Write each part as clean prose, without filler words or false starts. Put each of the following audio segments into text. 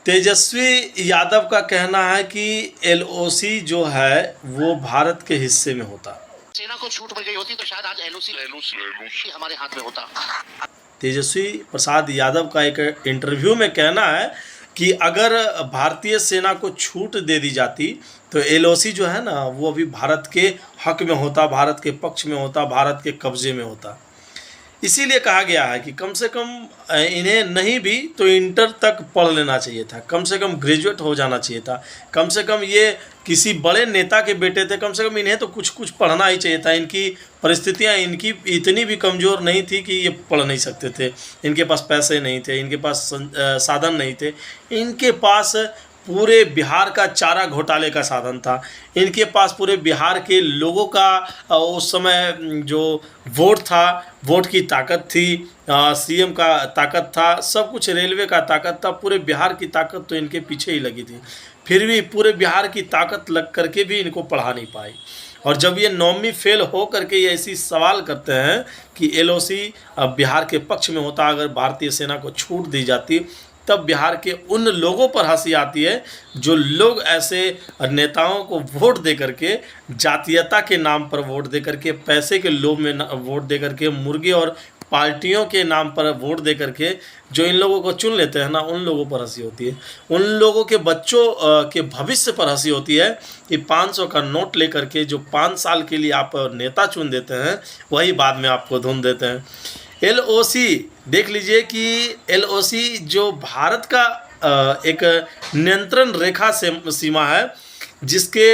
तेजस्वी यादव का कहना है कि एलओसी जो है वो भारत के हिस्से में होता। सेना को छूट मिल गई होती तो शायद आज एलओसी हमारे हाथ में होता। तेजस्वी प्रसाद यादव का एक इंटरव्यू में कहना है कि अगर भारतीय सेना को छूट दे दी जाती तो एलओसी जो है ना वो अभी भारत के हक में होता, भारत के पक्ष में होता, भारत के कब्जे में होता। इसीलिए कहा गया है कि कम से कम इन्हें नहीं भी तो इंटर तक पढ़ लेना चाहिए था, कम से कम ग्रेजुएट हो जाना चाहिए था, कम से कम ये किसी बड़े नेता के बेटे थे, कम से कम इन्हें तो कुछ कुछ पढ़ना ही चाहिए था। इनकी परिस्थितियां इनकी इतनी भी कमज़ोर नहीं थी कि ये पढ़ नहीं सकते थे। इनके पास पैसे नहीं थे, इनके पास साधन नहीं थे, इनके पास पूरे बिहार का चारा घोटाले का साधन था, इनके पास पूरे बिहार के लोगों का उस समय जो वोट था, वोट की ताकत थी, सीएम का ताकत था, सब कुछ, रेलवे का ताकत था, पूरे बिहार की ताकत तो इनके पीछे ही लगी थी। फिर भी पूरे बिहार की ताकत लग करके भी इनको पढ़ा नहीं पाई। और जब ये 9वीं फेल हो करके ये ऐसी सवाल करते हैं कि एलओसी बिहार के पक्ष में होता अगर भारतीय सेना को छूट दी जाती, तब बिहार के उन लोगों पर हंसी आती है जो लोग ऐसे नेताओं को वोट दे करके, जातीयता के नाम पर वोट दे करके, पैसे के लोभ में वोट दे करके, मुर्गे और पार्टियों के नाम पर वोट दे करके जो इन लोगों को चुन लेते हैं ना, उन लोगों पर हंसी होती है। उन लोगों के बच्चों के भविष्य पर हंसी होती है कि 500 का नोट लेकर के जो 5 साल के लिए आप नेता चुन देते हैं, वही बाद में आपको धुन देते हैं। एलओसी देख लीजिए कि एलओसी जो भारत का एक नियंत्रण रेखा से सीमा है, जिसके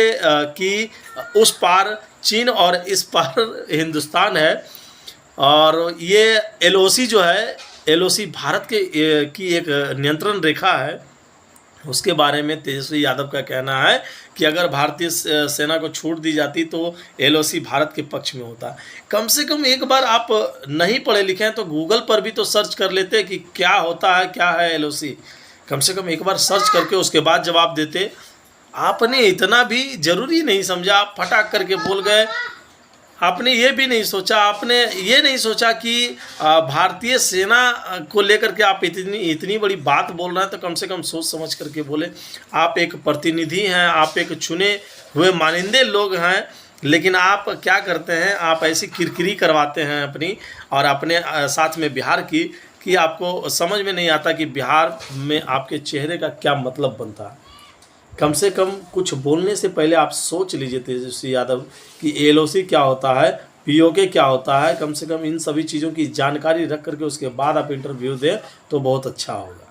कि उस पार चीन और इस पार हिंदुस्तान है। और ये एलओसी जो है, एलओसी भारत के की एक नियंत्रण रेखा है। उसके बारे में तेजस्वी यादव का कहना है कि अगर भारतीय सेना को छूट दी जाती तो एलओसी भारत के पक्ष में होता। कम से कम एक बार आप नहीं पढ़े लिखे हैं तो गूगल पर भी तो सर्च कर लेते कि क्या होता है, क्या है एलओसी। कम से कम एक बार सर्च करके उसके बाद जवाब देते। आपने इतना भी ज़रूरी नहीं समझा, आप फटाक करके बोल गए। आपने ये भी नहीं सोचा, आपने ये नहीं सोचा कि भारतीय सेना को लेकर के आप इतनी बड़ी बात बोल रहे हैं, तो कम से कम सोच समझ करके बोले। आप एक प्रतिनिधि हैं, आप एक चुने हुए मानिंदे लोग हैं, लेकिन आप क्या करते हैं, आप ऐसी किरकिरी करवाते हैं अपनी और अपने साथ में बिहार की, कि आपको समझ में नहीं आता कि बिहार में आपके चेहरे का क्या मतलब बनता है। कम से कम कुछ बोलने से पहले आप सोच लीजिए तेजस्वी यादव कि एलओसी क्या होता है, पीओके क्या होता है। कम से कम इन सभी चीज़ों की जानकारी रख करके उसके बाद आप इंटरव्यू दें तो बहुत अच्छा होगा।